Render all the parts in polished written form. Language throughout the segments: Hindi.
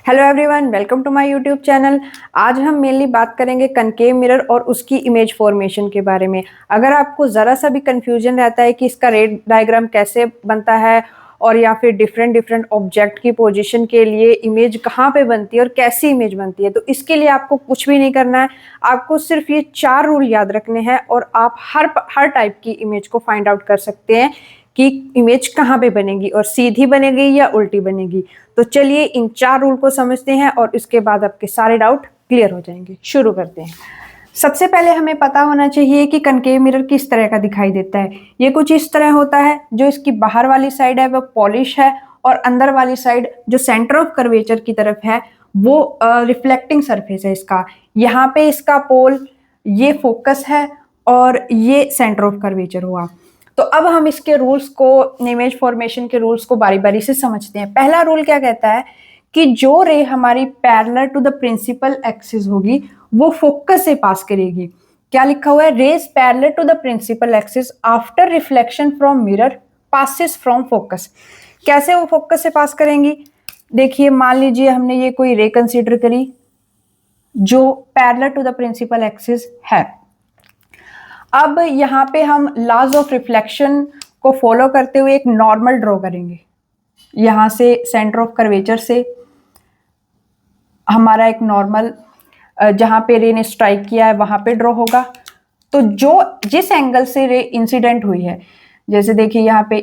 Hello everyone, welcome to my YouTube channel. आज हम मेनली बात करेंगे कनकेव मिरर और उसकी इमेज फॉर्मेशन के बारे में। अगर आपको ज़रा सा भी कंफ्यूजन रहता है कि इसका रे डायग्राम कैसे बनता है और या फिर डिफरेंट डिफरेंट ऑब्जेक्ट की पोजीशन के लिए इमेज कहाँ पे बनती है और कैसी इमेज बनती है, तो इसके लिए आपको कुछ भी नहीं करना है। आपको सिर्फ ये 4 रूल याद रखने हैं और आप हर टाइप की इमेज को फाइंड आउट कर सकते हैं कि इमेज कहाँ पे बनेगी और सीधी बनेगी या उल्टी बनेगी। तो चलिए इन 4 रूल को समझते हैं और इसके बाद आपके सारे डाउट क्लियर हो जाएंगे। शुरू करते हैं। सबसे पहले हमें पता होना चाहिए कि कनकेव मिरर किस तरह का दिखाई देता है। ये कुछ इस तरह होता है, जो इसकी बाहर वाली साइड है वो पॉलिश है और अंदर वाली साइड जो सेंटर ऑफ कर्वेचर की तरफ है वो रिफ्लेक्टिंग सरफेस है इसका। यहाँ पे इसका पोल, ये फोकस है और ये सेंटर ऑफ कर्वेचर हुआ। तो अब हम इसके रूल्स को, इमेज फॉर्मेशन के रूल्स को बारी बारी से समझते हैं। पहला रूल क्या कहता है कि जो रे हमारी parallel to the principal axis होगी वो फोकस से पास करेगी। क्या लिखा हुआ है? Rays parallel to the principal axis after reflection from mirror passes from focus. कैसे वो फोकस से पास करेंगी? देखिए, मान लीजिए हमने ये कोई रे कंसीडर करी जो parallel to the principal axis है। अब यहाँ पे हम लॉज ऑफ रिफ्लेक्शन को फॉलो करते हुए एक नॉर्मल ड्रॉ करेंगे। यहाँ से सेंटर ऑफ कर्वेचर से हमारा एक नॉर्मल, जहाँ पे रे ने स्ट्राइक किया है वहां पे ड्रॉ होगा। तो जिस एंगल से रे इंसिडेंट हुई है, जैसे देखिए यहाँ पे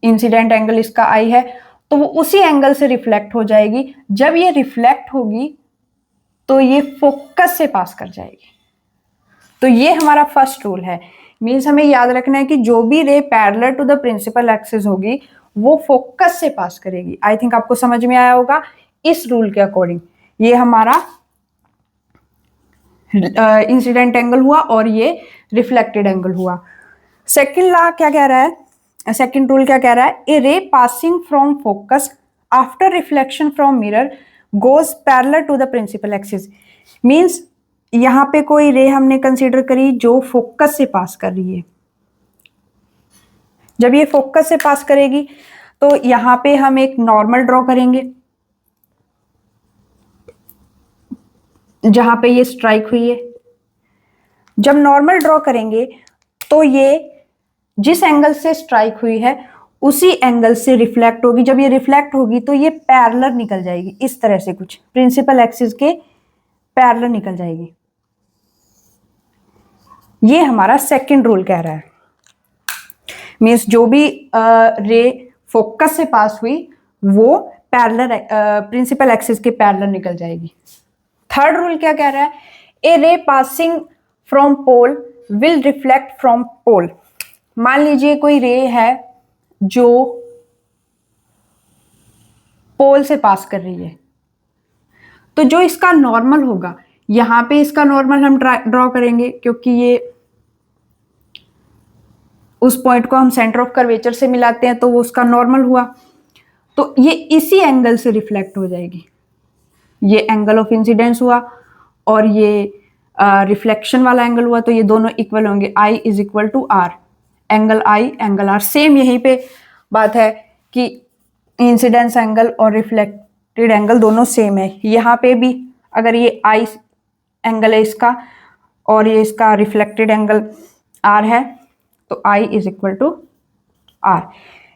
इंसिडेंट एंगल इसका आई है, तो वो उसी एंगल से रिफ्लेक्ट हो जाएगी। जब ये रिफ्लेक्ट होगी तो ये फोकस से पास कर जाएगी। तो ये हमारा फर्स्ट रूल है। मीन्स हमें याद रखना है कि जो भी ray parallel to the principal axis होगी वो फोकस से पास करेगी। आई थिंक आपको समझ में आया होगा इस रूल के अकॉर्डिंग। ये हमारा इंसिडेंट एंगल हुआ और ये रिफ्लेक्टेड एंगल हुआ। सेकंड लॉ क्या कह रहा है? सेकंड रूल क्या कह रहा है? A ray passing from focus after reflection from mirror goes parallel to the principal axis. Means यहां पे कोई रे हमने कंसीडर करी जो फोकस से पास कर रही है। जब ये फोकस से पास करेगी तो यहां पे हम एक नॉर्मल ड्रॉ करेंगे जहां पे ये स्ट्राइक हुई है। जब नॉर्मल ड्रॉ करेंगे तो ये जिस एंगल से स्ट्राइक हुई है उसी एंगल से रिफ्लेक्ट होगी। जब ये रिफ्लेक्ट होगी तो ये पैरेलल निकल जाएगी, इस तरह से कुछ प्रिंसिपल एक्सिस के पैरेलल निकल जाएगी। ये हमारा सेकंड रूल कह रहा है। मीन्स जो भी रे फोकस से पास हुई वो पैरेलल, प्रिंसिपल एक्सिस के पैरेलल निकल जाएगी। थर्ड रूल क्या कह रहा है? A ray passing from pole will reflect from pole. मान लीजिए कोई रे है जो पोल से पास कर रही है, तो जो इसका नॉर्मल होगा, यहां पे इसका नॉर्मल हम ड्रॉ करेंगे क्योंकि ये उस पॉइंट को हम सेंटर ऑफ कर्वेचर से मिलाते हैं तो वो उसका नॉर्मल हुआ। तो ये इसी एंगल से रिफ्लेक्ट हो जाएगी। ये एंगल ऑफ इंसिडेंस हुआ और ये रिफ्लेक्शन वाला एंगल हुआ, तो ये दोनों इक्वल होंगे। I is equal to R, angle I angle R। Same यहीं पे बात है कि इंसिडेंस एंगल और रिफ्लेक्टेड एंगल दोनों सेम है। यहाँ पे भी अगर ये I एंगल है इसका और ये इसका रिफ्लेक्टेड एंगल R है तो I is equal to R।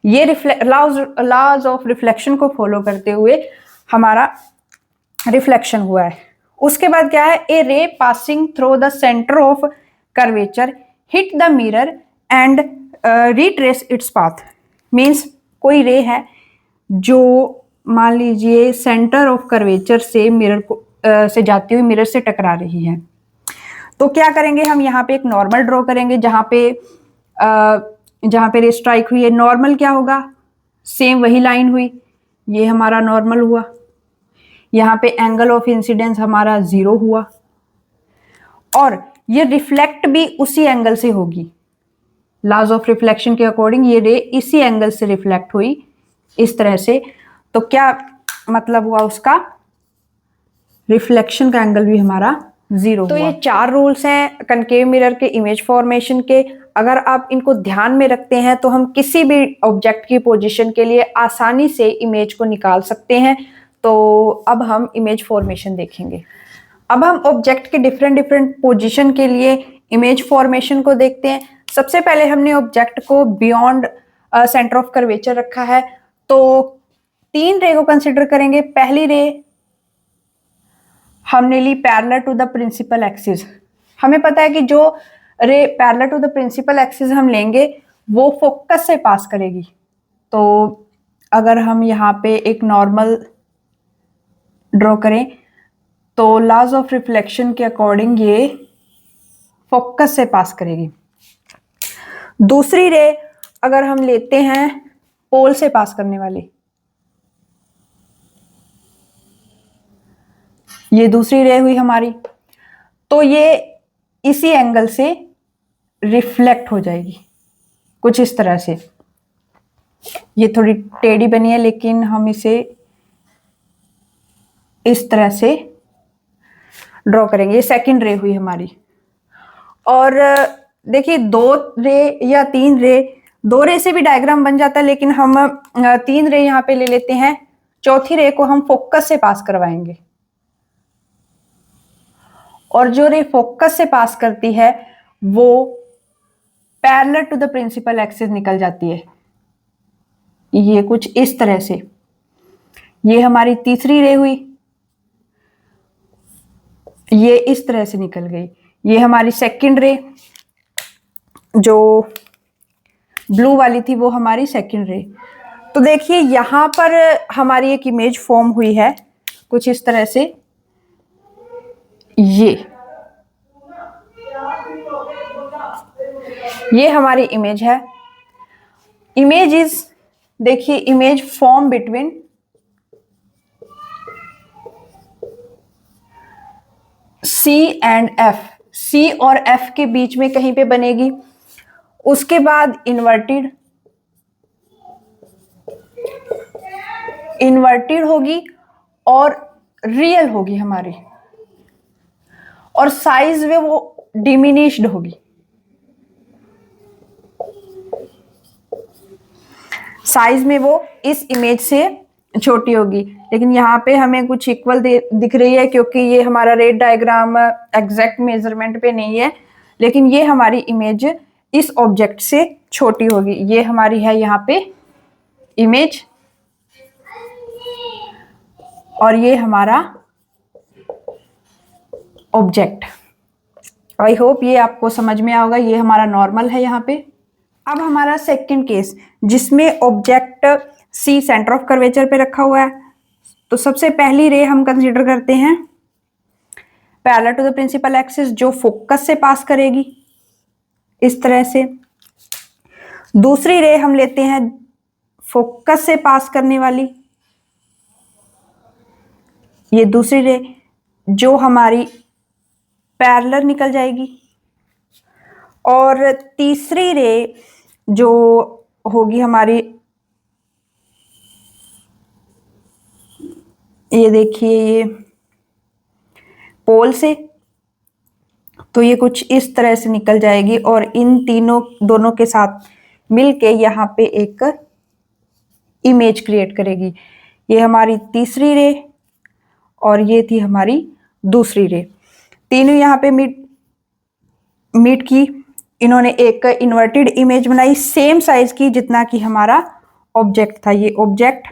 ये लॉज ऑफ रिफ्लेक्शन को फॉलो करते हुए हमारा रिफ्लेक्शन हुआ है। उसके बाद क्या है? A ray passing through the centre of curvature hit the mirror and retrace its path. Means कोई रे है जो मान लीजिए सेंटर ऑफ कर्वेचर से मिरर को से जाती हुई मिरर से टकरा रही है। तो क्या करेंगे? हम यहाँ पे एक नॉर्मल ड्रॉ करेंगे जहाँ पे रे स्ट्राइक हुई है। नॉर्मल क्या होगा? सेम वही लाइन हुई, ये हमारा नॉर्मल हुआ। यहाँ पे एंगल ऑफ इंसिडेंस हमारा 0 हुआ और ये रिफ्लेक्ट भी उसी एंगल से होगी। लॉज ऑफ रिफ्लेक्शन के अकॉर्डिंग ये रे इसी एंगल से रिफ्लेक्ट हुई, इस तरह से। तो क्या मतलब हुआ उसका? रिफ्लेक्शन का एंगल भी हमारा 0 हुआ। तो ये 4 रूल्स हैं कनकेव मिरर के इमेज फॉर्मेशन के। अगर आप इनको ध्यान में रखते हैं तो हम किसी भी ऑब्जेक्ट की पोजीशन के लिए आसानी से इमेज को निकाल सकते हैं। तो अब हम इमेज फॉर्मेशन देखेंगे। अब हम ऑब्जेक्ट के डिफरेंट डिफरेंट पोजीशन के लिए इमेज फॉर्मेशन को देखते हैं। सबसे पहले हमने ऑब्जेक्ट को बियॉन्ड सेंटर ऑफ कर्वेचर रखा है, तो 3 रे को कंसिडर करेंगे। पहली रे हमने ली parallel to the principal axis. हमें पता है कि जो ray parallel to the principal axis हम लेंगे वो फोकस से पास करेगी। तो अगर हम यहाँ पे एक नॉर्मल ड्रॉ करें तो लॉज ऑफ रिफ्लेक्शन के अकॉर्डिंग ये फोकस से पास करेगी। दूसरी रे अगर हम लेते हैं पोल से पास करने वाली, ये दूसरी रे हुई हमारी, तो ये इसी एंगल से रिफ्लेक्ट हो जाएगी कुछ इस तरह से। ये थोड़ी टेढ़ी बनी है लेकिन हम इसे इस तरह से ड्रॉ करेंगे। ये सेकंड रे हुई हमारी। और देखिए 2 रे या 3 रे, 2 रे से भी डायग्राम बन जाता है लेकिन हम 3 रे यहाँ पे ले लेते हैं। चौथी रे को हम फोकस से पास करवाएंगे और जो रे फोकस से पास करती है वो parallel to the principal axis निकल जाती है, ये कुछ इस तरह से। ये हमारी तीसरी रे हुई, ये इस तरह से निकल गई। ये हमारी सेकंड रे, जो ब्लू वाली थी वो हमारी सेकंड रे। तो देखिए यहां पर हमारी एक इमेज फॉर्म हुई है कुछ इस तरह से। ये हमारी इमेज है। इमेज इज, देखिए image form between C and F, C और F के बीच में कहीं पे बनेगी। उसके बाद इन्वर्टेड होगी और रियल होगी हमारी, और साइज में वो डिमिनिश्ड होगी। साइज में वो इस इमेज से छोटी होगी, लेकिन यहाँ पे हमें कुछ इक्वल दिख रही है क्योंकि ये हमारा रेट डायग्राम एग्जैक्ट मेजरमेंट पे नहीं है, लेकिन ये हमारी इमेज इस ऑब्जेक्ट से छोटी होगी। ये हमारी है यहाँ पे इमेज और ये हमारा ऑब्जेक्ट। आई होप ये आपको समझ में आएगा। ये हमारा नॉर्मल है यहाँ पे। अब हमारा सेकंड केस जिसमें object C centre of curvature पे रखा हुआ है, तो सबसे पहली रे हम कंसीडर करते हैं parallel to the principal axis, जो फोकस से पास करेगी इस तरह से। दूसरी रे हम लेते हैं फोकस से पास करने वाली, ये दूसरी रे जो हमारी पैरेलल निकल जाएगी। और तीसरी रे जो होगी हमारी, ये देखिए ये पोल से, तो ये कुछ इस तरह से निकल जाएगी और इन दोनों के साथ मिलके यहाँ पे एक इमेज क्रिएट करेगी। ये हमारी तीसरी रे और ये थी हमारी दूसरी रे। तीनों यहाँ पे मीट की, इन्होंने एक इन्वर्टेड इमेज बनाई सेम साइज की जितना कि हमारा ऑब्जेक्ट था। ये ऑब्जेक्ट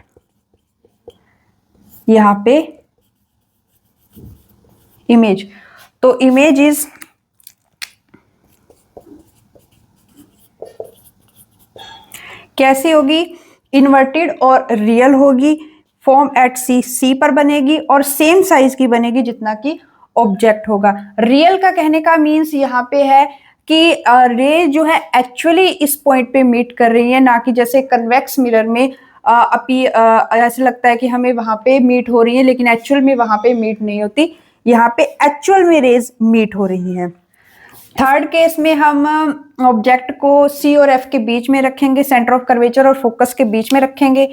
यहाँ पे इमेज, तो इमेज इज कैसी होगी, इन्वर्टेड और रियल होगी। फॉर्म एट C पर बनेगी और सेम साइज की बनेगी जितना कि ऑब्जेक्ट होगा। रियल का कहने का मीन्स यहाँ पे है कि रे जो है एक्चुअली इस पॉइंट पे मीट कर रही है, ना कि जैसे कन्वेक्स मिरर में अभी ऐसे लगता है कि हमें वहां पे मीट हो रही है लेकिन एक्चुअल में वहां पे मीट नहीं होती। यहाँ पे एक्चुअल में रेज मीट हो रही हैं। थर्ड केस में हम ऑब्जेक्ट को C और F के बीच में रखेंगे, सेंटर ऑफ कर्वेचर और फोकस के बीच में रखेंगे।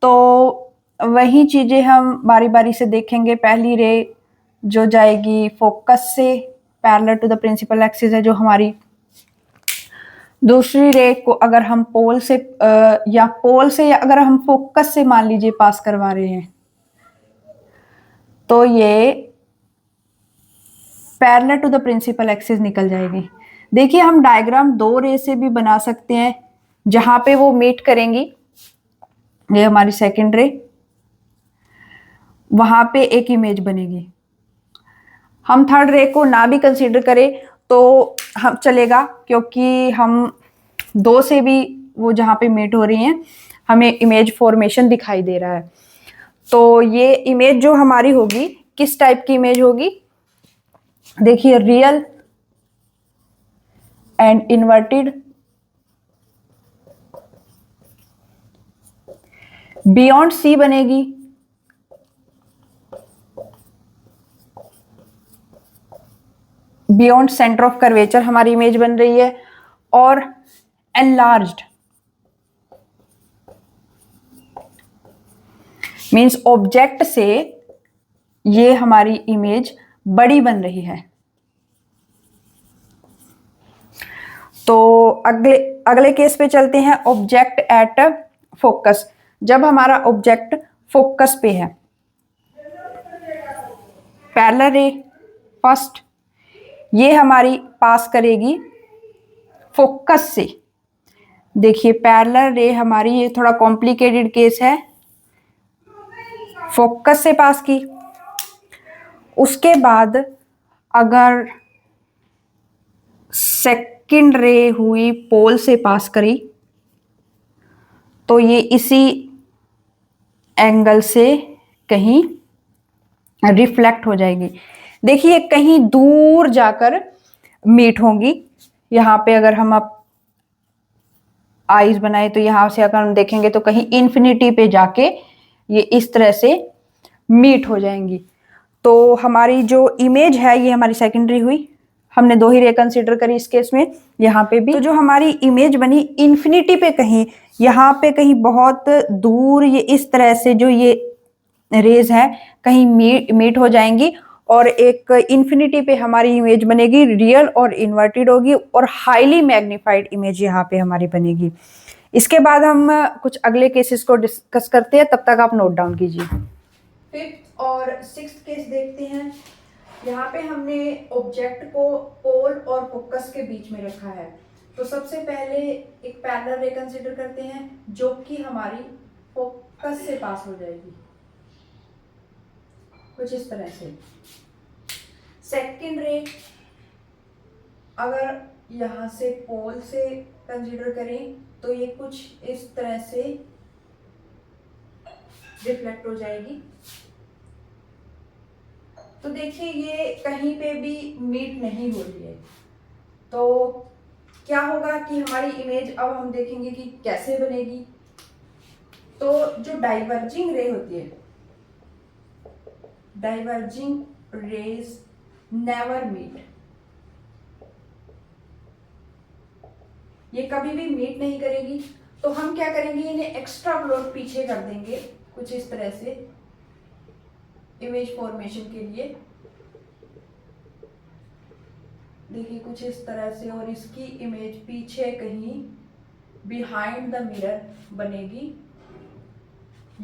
तो वही चीजें हम बारी बारी से देखेंगे। पहली रे जो जाएगी फोकस से parallel to the principal axis है जो हमारी। दूसरी रे को अगर हम पोल से या अगर हम फोकस से मान लीजिए पास करवा रहे हैं, तो ये parallel to the principal axis निकल जाएगी। देखिए हम डायग्राम दो रे से भी बना सकते हैं जहां पे वो मीट करेंगी। ये हमारी सेकंड रे, वहां पे एक इमेज बनेगी। हम थर्ड रे को ना भी कंसीडर करें तो हम चलेगा, क्योंकि हम दो से भी वो जहां पे मीट हो रही हैं हमें इमेज फॉर्मेशन दिखाई दे रहा है। तो ये इमेज जो हमारी होगी किस टाइप की इमेज होगी? देखिए real and inverted, beyond C बनेगी, बियॉन्ड सेंटर ऑफ कर्वेचर हमारी इमेज बन रही है, और एनलार्ज्ड मींस ऑब्जेक्ट से ये हमारी इमेज बड़ी बन रही है। तो अगले अगले केस पे चलते हैं, ऑब्जेक्ट एट फोकस। जब हमारा ऑब्जेक्ट फोकस पे है, पैरेलल रे फर्स्ट ये हमारी पास करेगी फोकस से। देखिए पैरेलल रे हमारी, ये थोड़ा कॉम्प्लिकेटेड केस है, फोकस से पास की। उसके बाद अगर सेकंड रे हुई पोल से पास करी तो ये इसी एंगल से कहीं रिफ्लेक्ट हो जाएगी। देखिए कहीं दूर जाकर मीट होंगी। यहां पे अगर हम अब आईज बनाए तो यहां से अगर हम देखेंगे तो कहीं इन्फिनिटी पे जाके ये इस तरह से मीट हो जाएंगी। तो हमारी जो इमेज है ये हमारी सेकेंडरी हुई, हमने दो ही रे कंसीडर करी इस केस में, यहाँ पे भी। तो जो हमारी इमेज बनी इन्फिनिटी पे कहीं, यहाँ पे कहीं बहुत दूर ये इस तरह से जो ये रेज है कहीं मीट हो जाएंगी, और एक इन्फिनिटी पे हमारी इमेज बनेगी, रियल और इन्वर्टेड होगी, और हाईली मैग्नीफाइड इमेज यहाँ पे हमारी बनेगी। इसके बाद हम कुछ अगले केसेस को डिस्कस करते हैं, तब तक आप नोट डाउन कीजिए। फिफ्थ और सिक्स्थ केस देखते हैं। यहाँ पे हमने ऑब्जेक्ट को पोल और फोकस के बीच में रखा है। तो सबसे पहले एक पैरेलल रे कंसीडर करते हैं जो कि हमारी फोकस से पास हो जाएगी कुछ इस तरह से। सेकंड रे अगर यहाँ से पोल से कंसीडर करें तो ये कुछ इस तरह से रिफ्लेक्ट हो जाएगी। तो देखिए ये कहीं पे भी मीट नहीं हो रही है। तो क्या होगा कि हमारी इमेज अब हम देखेंगे कि कैसे बनेगी। तो जो डाइवर्जिंग रे होती है, डाइवर्जिंग रेज नेवर मीट, ये कभी भी मीट नहीं करेगी। तो हम क्या करेंगे, इन्हें एक्स्ट्रा प्लॉट पीछे कर देंगे कुछ इस तरह से इमेज फॉर्मेशन के लिए। देखिए कुछ इस तरह से, और इसकी इमेज पीछे कहीं बिहाइंड द मिरर बनेगी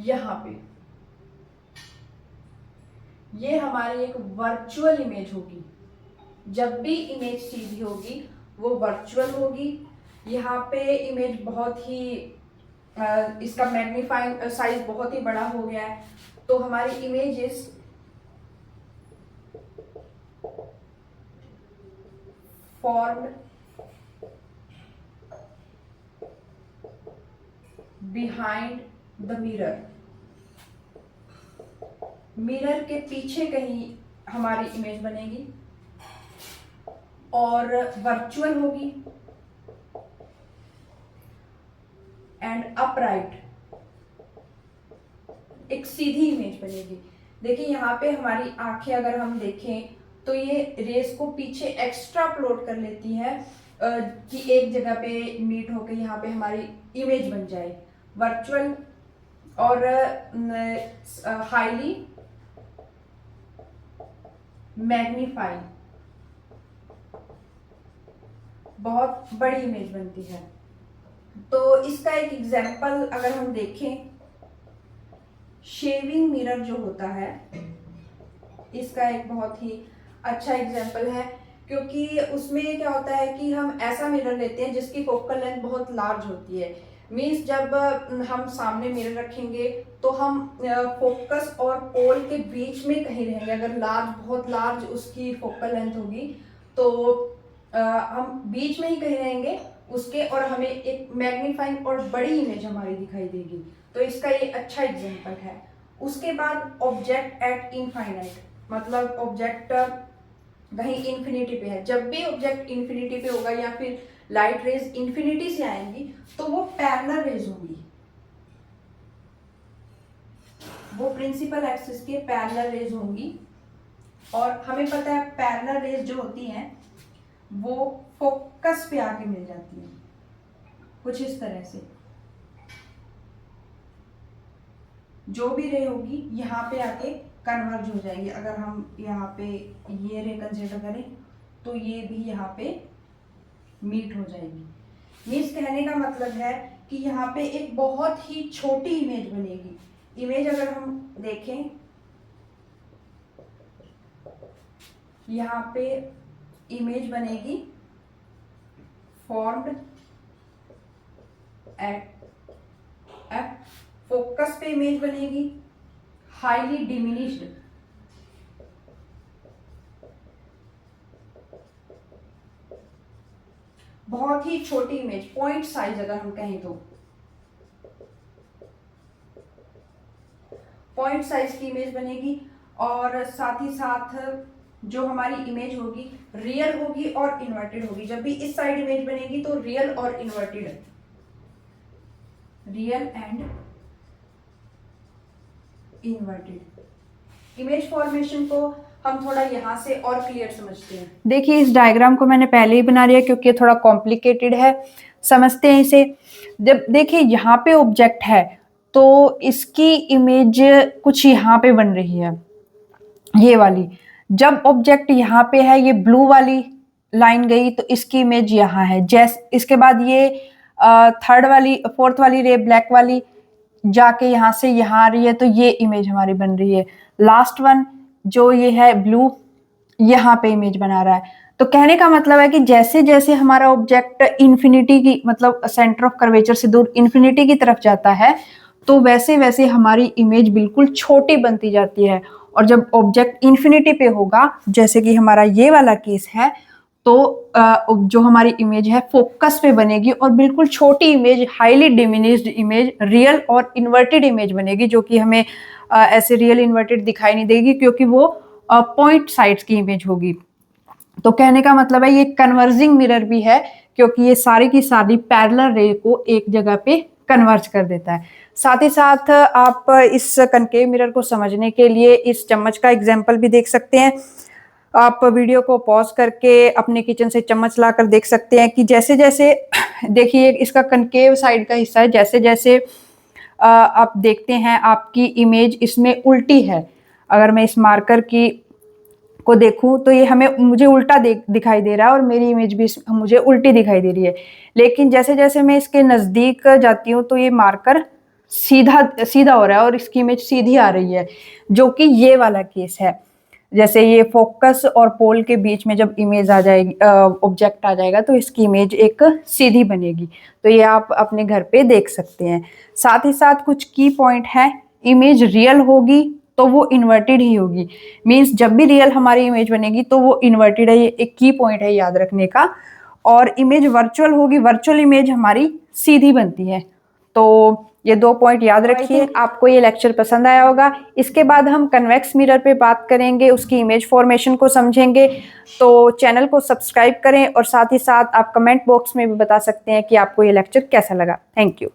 यहां पे। ये हमारी एक वर्चुअल इमेज होगी। जब भी इमेज सीधी होगी वो वर्चुअल होगी। यहाँ पे इमेज बहुत ही इसका मैग्नीफाइंग साइज बहुत ही बड़ा हो गया है। तो हमारी images formed behind the mirror, mirror के पीछे कहीं हमारी इमेज बनेगी और वर्चुअल होगी एंड अपराइट, एक सीधी इमेज बनेगी। देखिए यहाँ पे हमारी आंखें अगर हम देखें तो ये रेस को पीछे एक्स्ट्रा प्लॉट कर लेती है कि एक जगह पे मीट होकर यहाँ पे हमारी इमेज बन जाए वर्चुअल और हाईली मैग्नीफाइड, बहुत बड़ी इमेज बनती है। तो इसका एक एग्जाम्पल अगर हम देखें, शेविंग मिरर जो होता है इसका एक बहुत ही अच्छा एग्जाम्पल है, क्योंकि उसमें क्या होता है कि हम ऐसा मिरर लेते हैं जिसकी फोकल लेंथ बहुत लार्ज होती है। मीन्स जब हम सामने मिरर रखेंगे तो हम फोकस और पोल के बीच में कहीं रहेंगे। अगर बहुत लार्ज उसकी फोकल लेंथ होगी तो हम बीच में ही कहीं रहेंगे उसके, और हमें एक मैग्नीफाइंग और बड़ी इमेज हमारी दिखाई देगी। तो इसका ये अच्छा एग्जाम्पल है। उसके बाद ऑब्जेक्ट एट इनफाइनाइट, मतलब ऑब्जेक्ट कहीं इन्फिनिटी पे है। जब भी ऑब्जेक्ट इन्फिनिटी पे होगा या फिर लाइट रेज इन्फिनिटी से आएंगी तो वो पैरेलल रेज होंगी, वो प्रिंसिपल एक्सिस के पैरेलल रेज होंगी। और हमें पता है पैरेलल रेज जो होती हैं वो फोकस पे आके मिल जाती हैं, कुछ इस तरह से। जो भी रे होगी यहाँ पे आके कन्वर्ज हो जाएगी। अगर हम यहाँ पे ये रे कंसिडर करें तो ये भी यहाँ पे मीट हो जाएगी। मीन्स कहने का मतलब है कि यहाँ पे एक बहुत ही छोटी इमेज बनेगी। इमेज अगर हम देखें, यहाँ पे इमेज बनेगी फॉर्म्ड एट फोकस पे इमेज बनेगी हाईली डिमिनिश्ड, बहुत ही छोटी इमेज, पॉइंट साइज अगर हम कहें तो पॉइंट साइज की इमेज बनेगी। और साथ ही साथ जो हमारी इमेज होगी रियल होगी और इन्वर्टेड होगी। जब भी इस साइड इमेज बनेगी तो रियल और inverted, real and inverted. Image formation को हम थोड़ा यहाँ से और क्लियर समझते हैं। देखिए इस डायग्राम को मैंने पहले ही बना लिया क्योंकि थोड़ा कॉम्प्लिकेटेड है, समझते हैं इसे। जब देखिए यहाँ पे ऑब्जेक्ट है तो इसकी इमेज कुछ यहाँ पे बन रही है, ये वाली। जब ऑब्जेक्ट यहाँ पे है, ये ब्लू वाली लाइन गई तो इसकी इमेज यहाँ है। जैसे इसके बाद ये फोर्थ वाली रे ब्लैक वाली जाके यहाँ से यहाँ आ रही है तो ये इमेज हमारी बन रही है। लास्ट वन जो ये है ब्लू, यहाँ पे इमेज बना रहा है। तो कहने का मतलब है कि जैसे जैसे हमारा ऑब्जेक्ट इन्फिनिटी की, मतलब सेंटर ऑफ कर्वेचर से दूर इन्फिनिटी की तरफ जाता है तो वैसे वैसे हमारी इमेज बिल्कुल छोटी बनती जाती है। और जब ऑब्जेक्ट इन्फिनिटी पे होगा, जैसे कि हमारा ये वाला केस है, तो जो हमारी इमेज है फोकस पे बनेगी और बिल्कुल छोटी image, highly diminished image, real और इन्वर्टेड इमेज बनेगी, जो कि हमें ऐसे रियल इन्वर्टेड दिखाई नहीं देगी क्योंकि वो पॉइंट साइड्स की इमेज होगी। तो कहने का मतलब है ये कन्वर्जिंग मिरर भी है क्योंकि ये सारी की सारी पैरेलल रे को एक जगह पे कन्वर्ज कर देता है। साथ ही साथ आप इस कनकेव मिरर को समझने के लिए इस चम्मच का एग्जाम्पल भी देख सकते हैं। आप वीडियो को पॉज करके अपने किचन से चम्मच लाकर देख सकते हैं कि जैसे जैसे देखिए इसका कनकेव साइड का हिस्सा है, जैसे जैसे आप देखते हैं आपकी इमेज इसमें उल्टी है। अगर मैं इस मार्कर की को देखूं तो ये मुझे उल्टा दिखाई दे रहा है और मेरी इमेज भी मुझे उल्टी दिखाई दे रही है। लेकिन जैसे जैसे मैं इसके नजदीक जाती हूँ तो ये मार्कर सीधा सीधा हो रहा है और इसकी इमेज सीधी आ रही है, जो कि ये वाला केस है। जैसे ये फोकस और पोल के बीच में जब इमेज आ जाएगी, ऑब्जेक्ट आ जाएगा तो इसकी इमेज एक सीधी बनेगी। तो ये आप अपने घर पे देख सकते हैं। साथ ही साथ कुछ की पॉइंट है, इमेज रियल होगी तो वो इन्वर्टेड ही होगी। मीन्स जब भी रियल हमारी इमेज बनेगी तो वो इन्वर्टेड है, ये एक की पॉइंट है याद रखने का। और इमेज वर्चुअल होगी, वर्चुअल इमेज हमारी सीधी बनती है। तो ये 2 पॉइंट याद रखिए। आपको ये लेक्चर पसंद आया होगा। इसके बाद हम कन्वेक्स मिरर पे बात करेंगे, उसकी इमेज फॉर्मेशन को समझेंगे। तो चैनल को सब्सक्राइब करें और साथ ही साथ आप कमेंट बॉक्स में भी बता सकते हैं कि आपको ये लेक्चर कैसा लगा। Thank you.